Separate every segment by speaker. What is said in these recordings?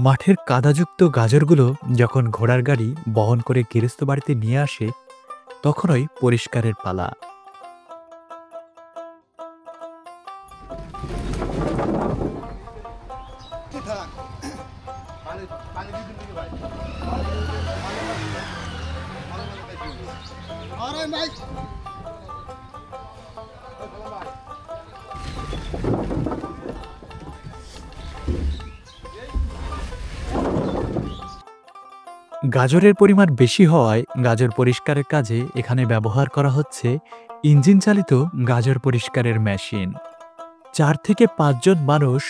Speaker 1: মাঠের কাদাযুক্ত গাজরগুলো যখন ঘোড়ার গাড়ি বহন করে গৃহস্থ বাড়িতে নিয়ে আসে, তখনই পরিষ্কারের পালা। গাজরের পরিমাণ বেশি হওয়ায় গাজর পরিষ্কারের কাজে এখানে ব্যবহার করা হচ্ছে ইঞ্জিন চালিত গাজর পরিষ্কারের মেশিন। ৪ থেকে ৫ জন মানুষ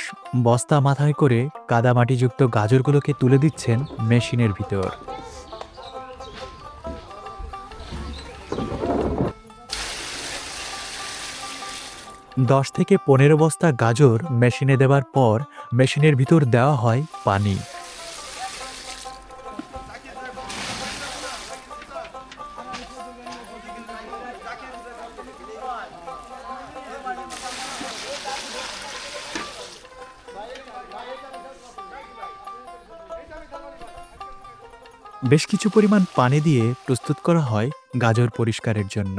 Speaker 1: বস্তা মাথায় করে কাদামাটিযুক্ত গাজরগুলোকে তুলে দিচ্ছেন মেশিনের ভিতর। ১০ থেকে ১৫ বস্তা গাজর মেশিনে দেওয়ার পর মেশিনের ভিতর দেওয়া হয় পানি। বেশ কিছু পরিমাণ পানি দিয়ে প্রস্তুত করা হয় গাজর পরিষ্কারের জন্য।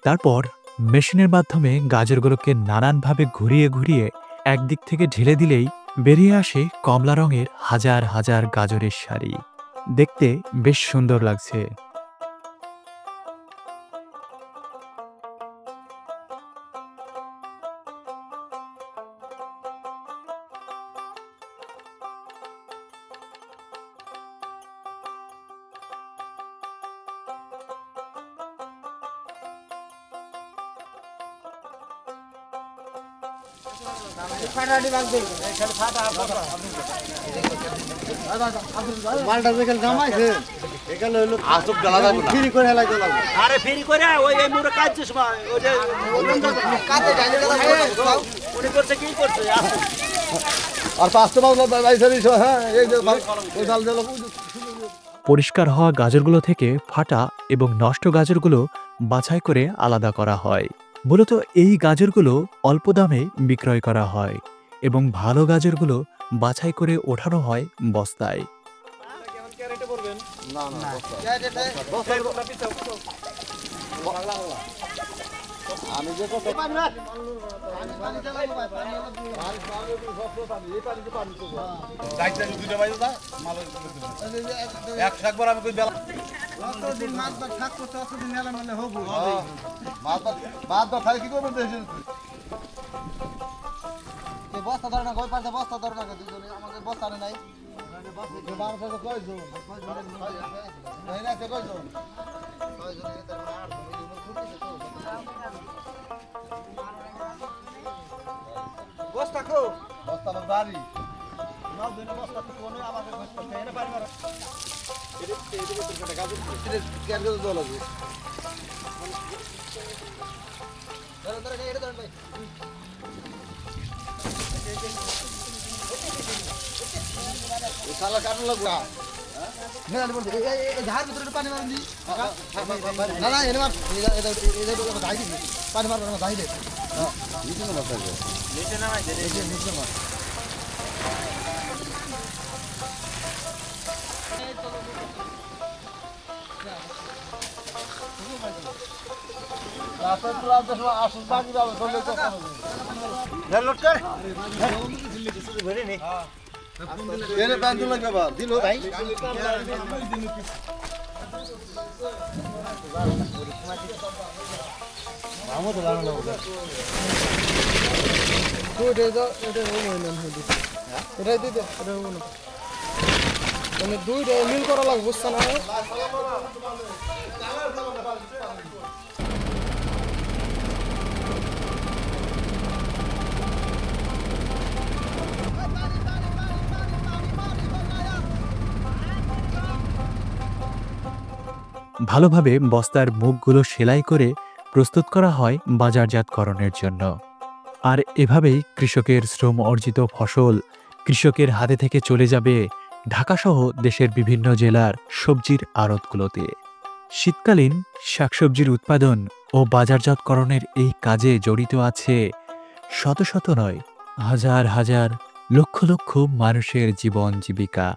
Speaker 1: তারপর মেশিনের মাধ্যমে গাজরগুলোকে নানানভাবে ঘুরিয়ে ঘুরিয়ে একদিক থেকে ঢেলে দিলেই বেরিয়ে আসে কমলা রঙের হাজার হাজার গাজরের সারি। দেখতে বেশ সুন্দর লাগছে।
Speaker 2: মালটা যেখানে জামাইছে এখানে হলো আসব ডালা যাবে না ফ্রি করে হেলাই চলা আরে ফ্রি করে ওই এই মুরে কাজ সময় ওই যে কাজে ডালে ডালা উনি করছে কি করছে আর পাঁচটা বাজলো বাইসারি হ্যাঁ এই যে ওই ডাল দিলো।
Speaker 1: পরিষ্কার হওয়া গাজরগুলো থেকে ফাটা এবং নষ্ট গাজরগুলো বাছাই করে আলাদা করা হয়। মূলত এই গাজরগুলো অল্প দামে বিক্রয় করা হয় এবং ভালো গাজরগুলো বাছাই করে ওঠানো হয় বস্তায়।
Speaker 2: আমি যে কত একবার আমি কই বেলা মাছ বা থাক করতে অতদিন মেলা মেলা হবো মাছ বা খাই কি করবো দেশের এই বস্তা ধরে না কই পারছে বস্তা ধরে না দুজনে আমাকে বস্তা নাই মানুষ আছে কয়জন নাই আছে কয়জন বস্তা কো বস্তা বাড়ি নাও দিন বস্তা তো কোনে আমাকে বস্তা এনে পারি মারা এটা তো একটা গাজর কেন গাজর দল আছে ধরে ধরে এটা ধরে ভাই এই শালা কাটন লাগা মেলা বল এই ঝাড় ভিতরে পানি মারন দি না না এনে মার এটা ধাই দি পানি মারন না ধাই দে হ্যাঁ নিচে না মারতে নিচে না মার দে নিচে মার রাতে পুরা দেশ আসল বাকি যাবে চলে তো ধর লট কর ভরে নে হ্যাঁ এনে প্যান্ট লাগবে বা দিলো ভাই আমো তো লাগানো না তো এটা হলো না এটা দিতে এটা হলো না মানে দুইটা মিল করা লাগবে বুঝছ না
Speaker 1: ভালোভাবে বস্তার মুখগুলো সেলাই করে প্রস্তুত করা হয় বাজারজাতকরণের জন্য। আর এভাবেই কৃষকের শ্রম অর্জিত ফসল কৃষকের হাতে থেকে চলে যাবে ঢাকাসহ দেশের বিভিন্ন জেলার সবজির আড়তগুলোতে। শীতকালীন শাকসবজির উৎপাদন ও বাজারজাতকরণের এই কাজে জড়িত আছে শত শত নয়, হাজার হাজার, লক্ষ লক্ষ মানুষের জীবন জীবিকা।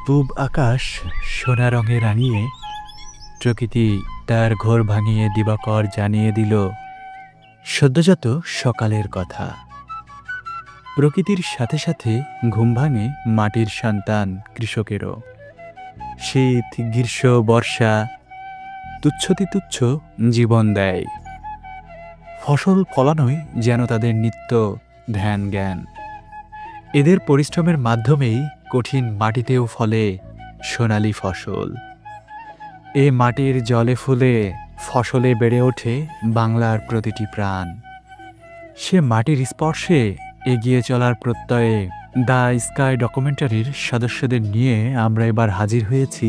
Speaker 1: পূব আকাশ সোনা রঙে রাঙিয়ে প্রকৃতি তার ঘোর ভাঙিয়ে দিবাকর জানিয়ে দিল সদ্যজাত সকালের কথা। প্রকৃতির সাথে সাথে ঘুম ভাঙে মাটির সন্তান কৃষকেরও। শীত, গ্রীষ্ম, বর্ষা তুচ্ছতি তুচ্ছ জীবন দেয়। ফসল ফলানোই যেন তাদের নিত্য ধ্যান জ্ঞান। এদের পরিশ্রমের মাধ্যমেই কঠিন মাটিতেও ফলে সোনালি ফসল। এ মাটির জলে ফুলে ফসলে বেড়ে ওঠে বাংলার প্রতিটি প্রাণ। সে মাটির স্পর্শে এগিয়ে চলার প্রত্যয়ে দ্য স্কাই ডকুমেন্টারির সদস্যদের নিয়ে আমরা এবার হাজির হয়েছি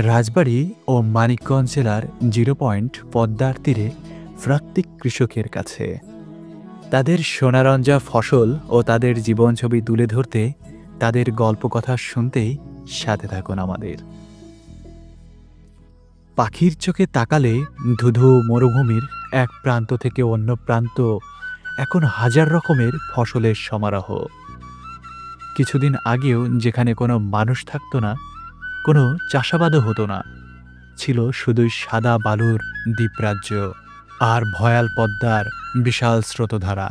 Speaker 1: রাজবাড়ী ও মানিকগঞ্জ জেলার 0 পয়েন্ট পদ্মার তীরে প্রান্তিক কৃষকের কাছে। তাদের সোনারঞ্জা ফসল ও তাদের জীবন ছবি তুলে ধরতে, তাদের গল্প কথা শুনতেই সাথে থাকুন আমাদের। পাখির চোখে তাকালে ধুধু মরুভূমির এক প্রান্ত থেকে অন্য প্রান্ত এখন হাজার রকমের ফসলের সমারোহ। কিছুদিন আগেও যেখানে কোনো মানুষ থাকতো না, কোনো চাষাবাদও হতো না, ছিল শুধুই সাদা বালুর দ্বীপরাজ্য আর ভয়াল পদ্মার বিশাল স্রোতধারা।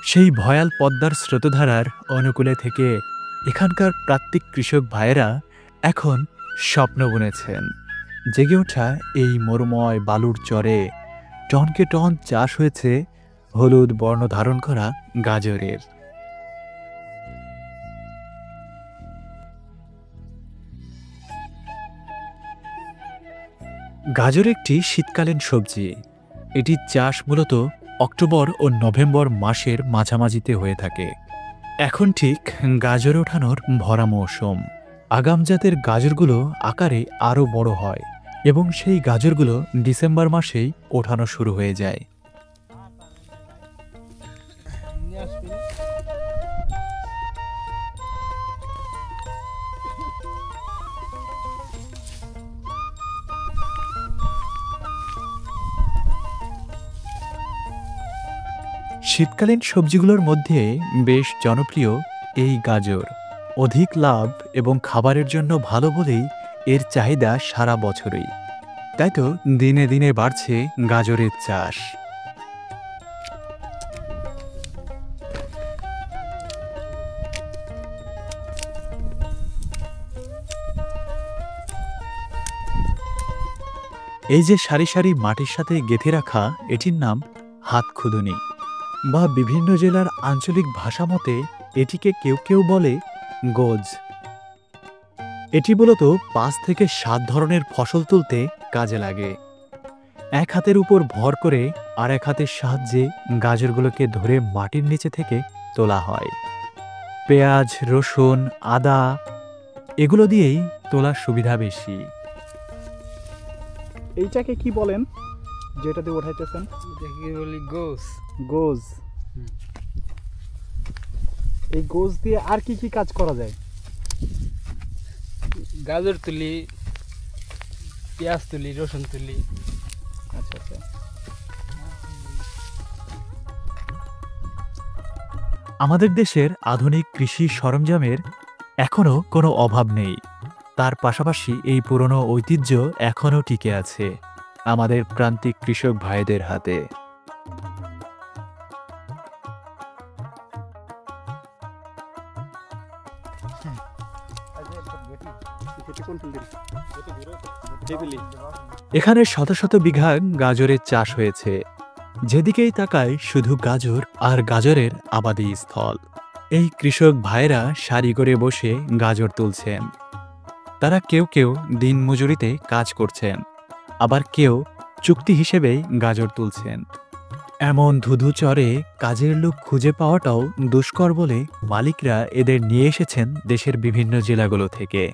Speaker 1: সেই ভয়াল পদ্মার স্রোতধারার অনুকূলে থেকে এখানকার প্রান্তিক কৃষক ভাইয়েরা এখন স্বপ্ন বুনেছেন। জেগে ওঠা এই মরুময় বালুর চরে টনকে টন চাষ হয়েছে হলুদ বর্ণ ধারণ করা গাজরের। গাজর একটি শীতকালীন সবজি। এটি চাষ মূলত অক্টোবর ও নভেম্বর মাসের মাঝামাঝিতে হয়ে থাকে। এখন ঠিক গাজর ওঠানোর ভরা মৌসুম। আগাম জাতের গাজরগুলো আকারে আরও বড় হয় এবং সেই গাজরগুলো ডিসেম্বর মাসেই ওঠানো শুরু হয়ে যায়। শীতকালীন সবজিগুলোর মধ্যে বেশ জনপ্রিয় এই গাজর। অধিক লাভ এবং খাবারের জন্য ভালো বলেই এর চাহিদা সারা বছরই। তাই তো দিনে দিনে বাড়ছে গাজরের চাষ। এই যে সারি সারি মাটির সাথে গেঁথে রাখা, এটির নাম হাতখুদুনি বা বিভিন্ন জেলার আঞ্চলিক ভাষা মতে এটিকে কেউ কেউ বলে গোজ। এটি মূলত 5 থেকে 7 ধরনের ফসল তুলতে কাজে লাগে। এক হাতের উপর ভর করে আর এক হাতের সাহায্যে গাজরগুলোকে ধরে মাটির নিচে থেকে তোলা হয়। পেঁয়াজ, রসুন, আদা এগুলো দিয়েই তোলার সুবিধা বেশি।
Speaker 3: এইটাকে কি বলেন যেটাতে উঠাইতেছেন?
Speaker 2: গোজ।
Speaker 3: গোজ। এই গোজ দিয়ে আর কি কি কাজ করা যায়?
Speaker 4: গাজর তুলি, পেঁয়াজ তুলি, রসুন তুলি।
Speaker 3: আচ্ছা আচ্ছা।
Speaker 1: আমাদের দেশের আধুনিক কৃষি সরঞ্জামের এখনও কোনো অভাব নেই। তার পাশাপাশি এই পুরনো ঐতিহ্য এখনও টিকে আছে আমাদের প্রান্তিক কৃষক ভাইদের হাতে। এখানে শত শত বিঘা গাজরের চাষ হয়েছে। যেদিকেই তাকায় শুধু গাজর আর গাজরের আবাদি স্থল। এই কৃষক ভাইরা সারি করে বসে গাজর তুলছেন। তারা কেউ কেউ দিনমজুরিতে কাজ করছেন, আবার কেউ চুক্তি হিসেবেই গাজর তুলছেন। এমন ধুধু চরে কাজের লোক খুঁজে পাওয়াটাও দুষ্কর বলে মালিকরা এদের নিয়ে এসেছেন দেশের বিভিন্ন জেলাগুলো থেকে।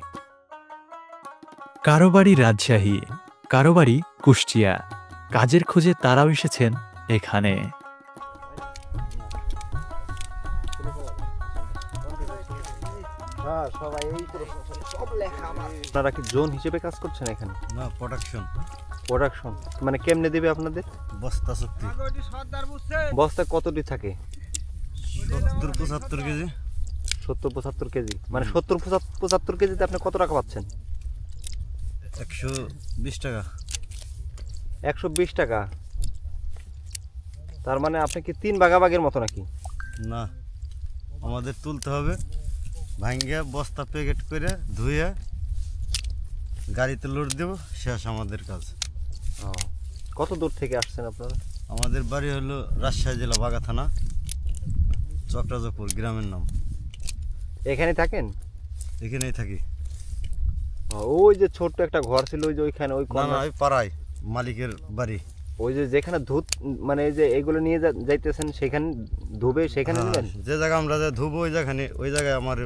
Speaker 1: কারো বাড়ি রাজশাহী, কারো বাড়ি কুষ্টিয়া, কাজের খোঁজে তারাও এসেছেন এখানে।
Speaker 2: আপনারা কি জোন হিসেবে কাজ করছেন এখানে?
Speaker 5: না, প্রোডাকশন।
Speaker 2: প্রোডাকশন মানে কেমনে দিবে আপনাদের?
Speaker 5: বস্তা চুক্তি।
Speaker 2: বস্তা কতটি থাকে?
Speaker 5: 70-75 কেজি।
Speaker 2: 70-75 কেজি, মানে 70-75 কেজিতে আপনি কত টাকা পাচ্ছেন?
Speaker 5: 120 টাকা।
Speaker 2: 120 টাকা। তার মানে আপনি কি 3 ভাগাভাগের মতো নাকি?
Speaker 5: না, আমাদের তুলতে হবে, ভাঙ্গিয়া বস্তা প্যাকেট করে ধুয়ে গাড়িতে লোড দেব, শেষ আমাদের কাজ।
Speaker 2: কত দূর থেকে আসছেন আপনারা?
Speaker 5: আমাদের বাড়ি হলো রাজশাহী জেলা বাগা থানা, চক্রাজপুর গ্রামের নাম।
Speaker 2: এখানে থাকেন?
Speaker 5: এখানেই থাকি।
Speaker 2: ওই যে ছোট্ট একটা ঘর ছিল ওই যে ওইখানে, ওই
Speaker 5: না, ওই পাড়ায় মালিকের বাড়ি।
Speaker 2: ওই যে যেখানে ধুত মানে এই যে এগুলো নিয়ে যাইতেছেন সেখানে ধুবে, সেখানে নেবেন?
Speaker 5: যে জায়গা আমরা যে ধুবো ওই জায়গায় আমার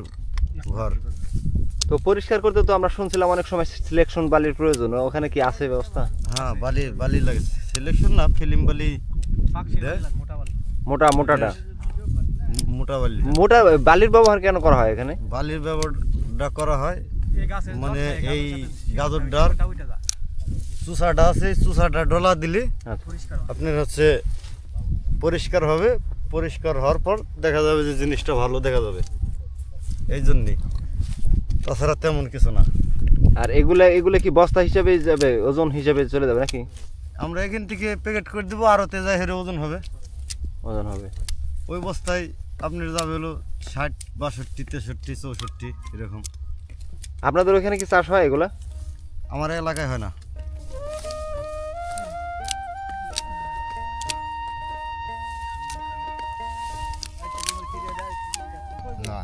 Speaker 5: ঘর।
Speaker 2: তো পরিষ্কার করতে তো আমরা শুনছিলাম অনেক সময় সিলেকশন বালির প্রয়োজন, ওখানে কি আছে ব্যবস্থা?
Speaker 5: হ্যাঁ, বালি লাগে। সিলেকশন না, ফিল্ম বালি।
Speaker 2: মোটাটা
Speaker 5: মোটা বালি।
Speaker 2: মোটা বালির ব্যবহার কেন করা হয় এখানে?
Speaker 5: বালির ব্যবহারটা করা হয় মানে এই গাজরটার চুষাটা আছে, চুষাটা ডলা দিলে আপনার হচ্ছে পরিষ্কার হবে। পরিষ্কার হওয়ার পর দেখা যাবে যে জিনিসটা ভালো দেখা যাবে, এই জন্যই। তাছাড়া তেমন কিছু না।
Speaker 2: আর এগুলো কি বস্তা হিসাবে যাবে, ওজন হিসাবে চলে যাবে নাকি?
Speaker 5: আমরা এখান থেকে প্যাকেট করে দেবো, আরও তেজা হেরে ওজন হবে।
Speaker 2: ওজন হবে
Speaker 5: ওই বস্তায় আপনার যাবে হলো 60, 62, 63, 64 এরকম।
Speaker 2: আপনাদের ওখানে কি চাষ হয় এগুলা?
Speaker 5: আমার এলাকায় হয় না।
Speaker 6: না,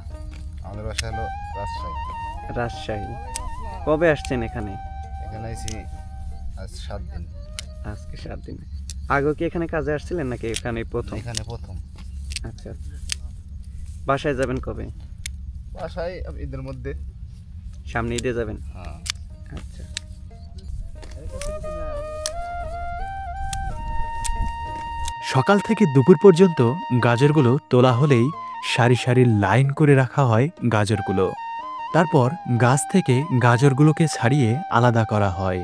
Speaker 6: আমাদের বাসা হলো রাজশাহী।
Speaker 2: রাজশাহী। কবে আসছেন এখানে?
Speaker 6: এখানে আইছি আজ 7 দিন।
Speaker 2: আজকে 7 দিন। আগে কি এখানে কাজে আসছিলেন নাকি এখানে প্রথম?
Speaker 6: এখানে প্রথম।
Speaker 2: আচ্ছা, বাসায় যাবেন কবে?
Speaker 6: বাসায় ঈদের মধ্যে।
Speaker 2: সামনে ঈদে যাবেন?
Speaker 6: হ্যাঁ।
Speaker 2: আচ্ছা।
Speaker 1: সকাল থেকে দুপুর পর্যন্ত গাজরগুলো তোলা হলেই সারি সারি লাইন করে রাখা হয় গাজরগুলো। তারপর গাছ থেকে গাজরগুলোকে ছাড়িয়ে আলাদা করা হয়।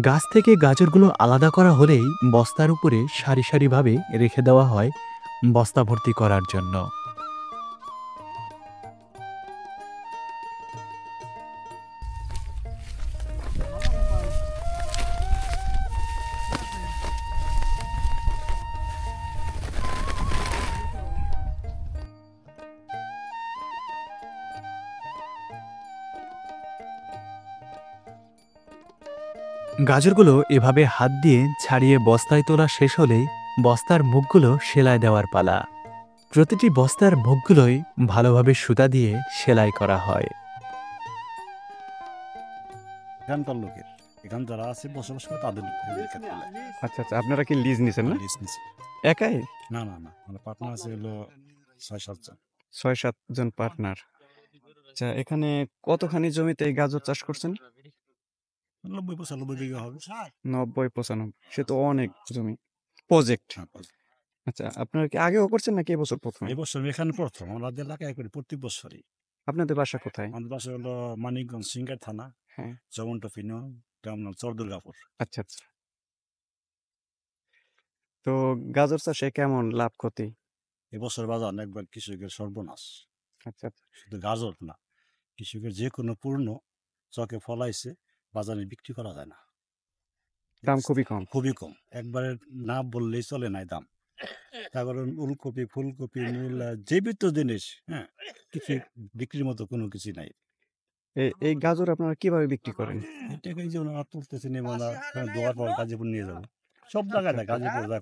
Speaker 1: গাছ থেকে গাজরগুলো আলাদা করা হলেই বস্তার উপরে সারি সারিভাবে রেখে দেওয়া হয় বস্তা ভর্তি করার জন্য। গাজরগুলো এভাবে হাত দিয়ে ছাড়িয়ে বস্তায় তোলা শেষ হলেই বস্তার মুখগুলো সেলাই দেওয়ার পালা। প্রতিটি বস্তার মুখগুলোই ভালোভাবে সুতা দিয়ে সেলাই করা হয়।
Speaker 5: এখানকার লোকের
Speaker 7: এখানে যারা আছে বসবাস করে তাদের ক্ষেত্রে
Speaker 8: আচ্ছা আচ্ছা, আপনারা কি লিজ নিছেন না?
Speaker 7: লিজ নিচ্ছি।
Speaker 8: একাই?
Speaker 7: না না না, আমাদের পার্টনার আছে হলো 6-7 জন।
Speaker 8: 6-7 জন পার্টনার। আচ্ছা, এখানে কতখানি জমিতে এই গাজর চাষ করছেন?
Speaker 7: 90-95 বিঘা হবে।
Speaker 8: 90-95, সে তো অনেক জমি। প্রজেক্ট।
Speaker 7: হ্যাঁ,
Speaker 8: আচ্ছা, আপনারা কি আগেও করছেন নাকি এবছর প্রথম?
Speaker 7: এই বছর এখানে প্রথম। আমরা এলাকায় করি প্রত্যেক বছরই।
Speaker 8: আপনাদের বাসা কোথায়?
Speaker 7: আমাদের বাসা হলো মানিকগঞ্জ সিঙ্গার থানা,
Speaker 8: হ্যাঁ।
Speaker 7: জমন্টফিনো, টার্মিনাল চরদুর্গাপুর।
Speaker 8: আচ্ছা আচ্ছা। তো গাজর চাষে কেমন লাভ ক্ষতি?
Speaker 7: এবছর বাজার একবার কৃষকের সর্বনাশ।
Speaker 8: আচ্ছা আচ্ছা।
Speaker 7: শুধু গাজর না, কৃষকের যে কোনো পূর্ণ চকে ফলাইছে বাজারে বিক্রি করা যায় না,
Speaker 8: দাম খুবই কম।
Speaker 7: খুবই কম, একবারে না বললেই চলে নাই দাম। তারপরে ওলকপি, ফুলকপি, মূলা, জীবিত জিনিস, হ্যাঁ, কিছু বিক্রির মতো কোনো কিছু নাই।
Speaker 8: এই গাজর আপনারা কিভাবে বিক্রি করেন?
Speaker 7: এটাকে এই যে ওনারা তুলতেছে নেব না, দোয়ার পর গাজীপুর নিয়ে যাবো, সব জায়গায় যায়, গাজীপুর যায়,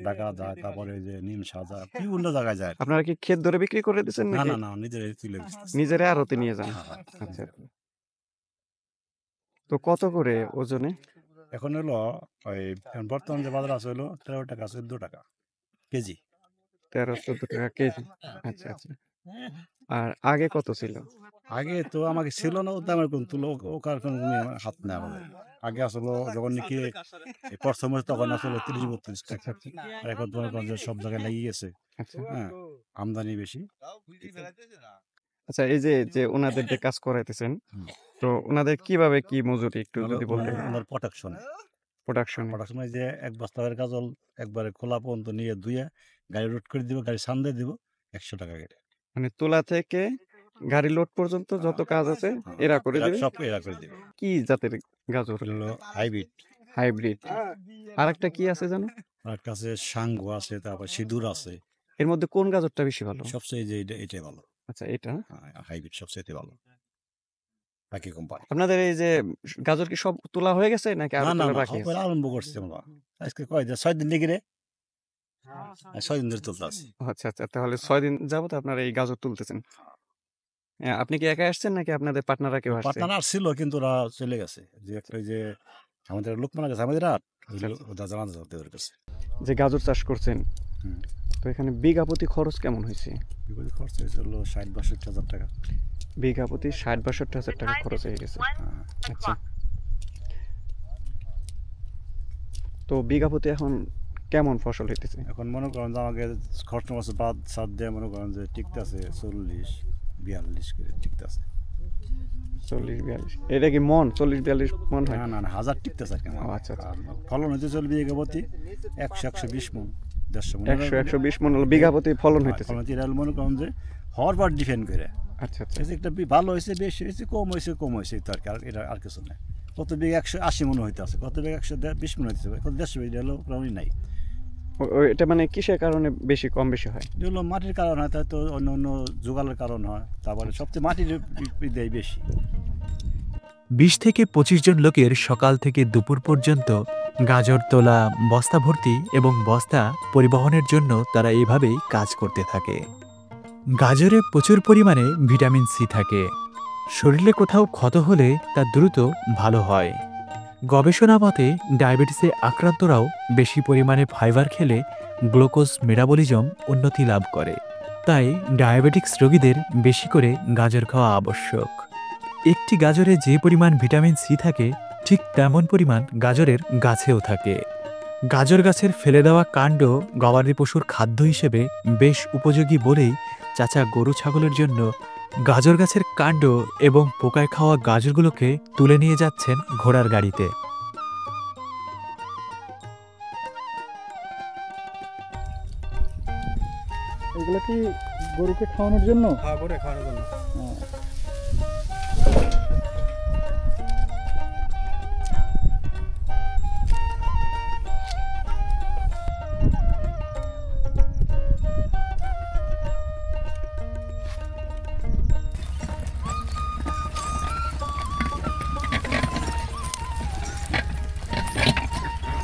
Speaker 7: ঢাকা যায়, তারপরে যে নিম সাজা, বিভিন্ন জায়গায় যায়।
Speaker 8: আপনারা কি ক্ষেত ধরে বিক্রি করে দিচ্ছেন
Speaker 7: না
Speaker 8: নাকি?
Speaker 7: না না, নিজেরাই তুলে দিচ্ছে।
Speaker 8: নিজেরা আড়তে নিয়ে যান? আচ্ছা। তো কত করে ওজনে?
Speaker 7: এখন হলো ওই বর্তমান যে বাজার আছে হলো 13 টাকা 14 টাকা কেজি।
Speaker 8: 13-14 টাকা কেজি। আচ্ছা আচ্ছা। আর আগে কত ছিল?
Speaker 7: আগে তো আমাকে ছিল না, ও দামের কোন তুলো, ও কার কোনো হাত নেই আমাদের। আগে আসলো যখন নাকি প্রথম তখন আসলো 30-32 টাকা। আর এখন তোমার সব জায়গায় লেগে গেছে।
Speaker 8: আচ্ছা।
Speaker 7: হ্যাঁ, আমদানি বেশি।
Speaker 8: আচ্ছা, এই যে ওনাদের যে কাজ করাইতেছেন, তো ওনাদের কিভাবে কি মজুরি একটু যদি বলতেন?
Speaker 7: ওনার প্রোডাকশন যে এক বস্তার গাজল একবারে খোলা পর্যন্ত নিয়ে ধুয়ে গাড়ি লোড করে দিব, গাড়ি সামনে দিব 100 টাকা কেটে।
Speaker 8: মানে তোলা থেকে গাড়ি লোড পর্যন্ত যত কাজ আছে এরা করে দিবে?
Speaker 7: সব এরা করে দিবে।
Speaker 8: কি জাতের গাজর?
Speaker 7: হলো হাইব্রিড।
Speaker 8: আরেকটা কি আছে জানো?
Speaker 7: আর কাছে সাঙ্গো আছে, তারপর সিঁদুর আছে।
Speaker 8: এর মধ্যে কোন গাজরটা বেশি ভালো?
Speaker 7: সবচেয়ে যে এটাই ভালো।
Speaker 8: আচ্ছা, এটা
Speaker 7: হাইব্রিড সবচেয়ে ভালো, বাকি কোম্পানি।
Speaker 8: আপনাদের এই যে গাজর কি সব তোলা হয়ে গেছে নাকি আরো তোলা বাকি আছে?
Speaker 7: আরম্ভ করছি আমরা আজকে, কয় দিন, 6 দিন লেগে রে, 6 দিন ধরে তুলতে আছে।
Speaker 8: আচ্ছা আচ্ছা, তাহলে 6 দিন যাবত আপনারা এই গাজর তুলতেছেন। আপনি কি একা আসছেন নাকি আপনাদের পার্টনাররা কেউ আসছে?
Speaker 7: পার্টনার আসছিল কিন্তু ওরা চলে গেছে। যে একটা যে আমাদের লোক মারা গেছে, আমাদের রাত জানা যাতে ওর কাছে।
Speaker 8: যে গাজর চাষ করছেন, তো এখানে বিঘা প্রতি খরচ কেমন হয়েছে?
Speaker 7: বিঘা খরচ হয়েছে হলো 60-62 হাজার টাকা।
Speaker 8: বিঘা প্রতি 60-62 হাজার টাকা খরচ হয়ে গেছে। আচ্ছা, তো বিঘা প্রতি এখন কেমন ফসল হইতেছে?
Speaker 7: এখন মনে করেন যে আমাকে খরচ মাসে বাদ সাত দিয়ে মনে করেন যে টিকতে আছে 40-42 করে টিকতে আছে।
Speaker 8: 40-42, এটা কি মন? 40-42 মন হয়?
Speaker 7: না না না, হাজার টিকতে আছে।
Speaker 8: আচ্ছা আচ্ছা।
Speaker 7: ফলন হইতে চলবে বিঘা প্রতি 100-120 মন, 150 মন,
Speaker 8: 100-120 মন হলো বিঘা প্রতি ফলন হইতেছে।
Speaker 7: ফলন এটা মনে করেন যে হওয়ার পর ডিপেন্ড করে।
Speaker 8: আচ্ছা আচ্ছা।
Speaker 7: একটা ভালো হয়েছে, বেশি হয়েছে, কম হয়েছে তো আর কি, এটা আর কিছু নাই। কত বিঘা 180 মন হইতে আছে, কত বিঘা 120 মন হইতেছে, কত 150 বিঘা হলো প্রায় নাই।
Speaker 8: এটা মানে কিসের কারণে বেশি কম বেশি হয়?
Speaker 7: এগুলো মাটির কারণ হয়, তাই তো অন্য অন্য জোগালের কারণ হয়, তারপরে সবচেয়ে মাটির দেয় বেশি।
Speaker 1: 20 থেকে 25 জন লোকের সকাল থেকে দুপুর পর্যন্ত গাজর তোলা, বস্তা ভর্তি এবং বস্তা পরিবহনের জন্য তারা এইভাবেই কাজ করতে থাকে। গাজরে প্রচুর পরিমাণে ভিটামিন সি থাকে। শরীরে কোথাও ক্ষত হলে তা দ্রুত ভালো হয়। গবেষণা মতে ডায়াবেটিসে আক্রান্তরাও বেশি পরিমাণে ফাইবার খেলে গ্লুকোজ মেটাবলিজম উন্নতি লাভ করে। তাই ডায়াবেটিক্স রোগীদের বেশি করে গাজর খাওয়া আবশ্যক। একটি গাজরে যে পরিমাণ ভিটামিন সি থাকে, ঠিক তেমন পরিমাণ গাজরের গাছেও থাকে। গাজর গাছের ফেলে দেওয়া কাণ্ড গবাদি পশুর খাদ্য হিসেবে বেশ উপযোগী বলেই চাচা গরু ছাগলের জন্য গাজর গাছের কাণ্ড এবং পোকায় খাওয়া গাজরগুলোকে তুলে নিয়ে যাচ্ছেন ঘোড়ার গাড়িতে।
Speaker 3: এগুলো কি গরুকে খাওয়ানোর জন্য?
Speaker 4: হ্যাঁ, গরু খাওয়ানোর জন্য।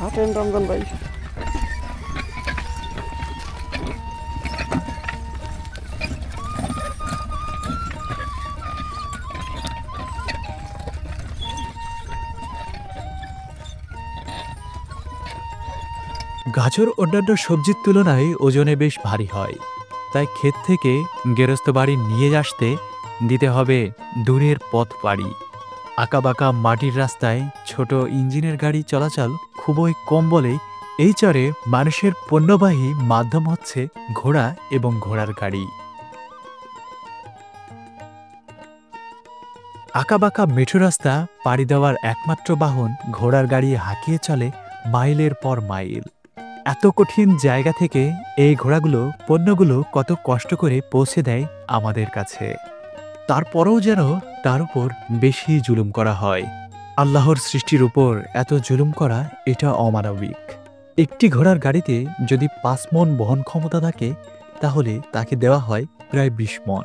Speaker 8: হাঁটেন রমজান ভাই।
Speaker 1: গাজর অন্যান্য সবজির তুলনায় ওজনে বেশ ভারী হয়, তাই ক্ষেত থেকে গেরস্ত বাড়ি নিয়ে আসতে দিতে হবে দূরের পথ পাড়ি। আঁকাবাঁকা মাটির রাস্তায় ছোট ইঞ্জিনের গাড়ি চলাচল খুবই কম বলে এই চরে মানুষের পণ্যবাহী মাধ্যম হচ্ছে ঘোড়া এবং ঘোড়ার গাড়ি। আঁকাবাঁকা মেঠো রাস্তা পাড়ি দেওয়ার একমাত্র বাহন ঘোড়ার গাড়ি হাঁকিয়ে চলে মাইলের পর মাইল। এত কঠিন জায়গা থেকে এই ঘোড়াগুলো পণ্যগুলো কত কষ্ট করে পৌঁছে দেয় আমাদের কাছে, তারপরেও যেন তার উপর বেশি জুলুম করা হয়। আল্লাহর সৃষ্টির উপর এত জুলুম করা এটা অমানবিক। একটি ঘোড়ার গাড়িতে যদি 5 মণ বহন ক্ষমতা থাকে তাহলে তাকে দেওয়া হয় প্রায় 20 মণ।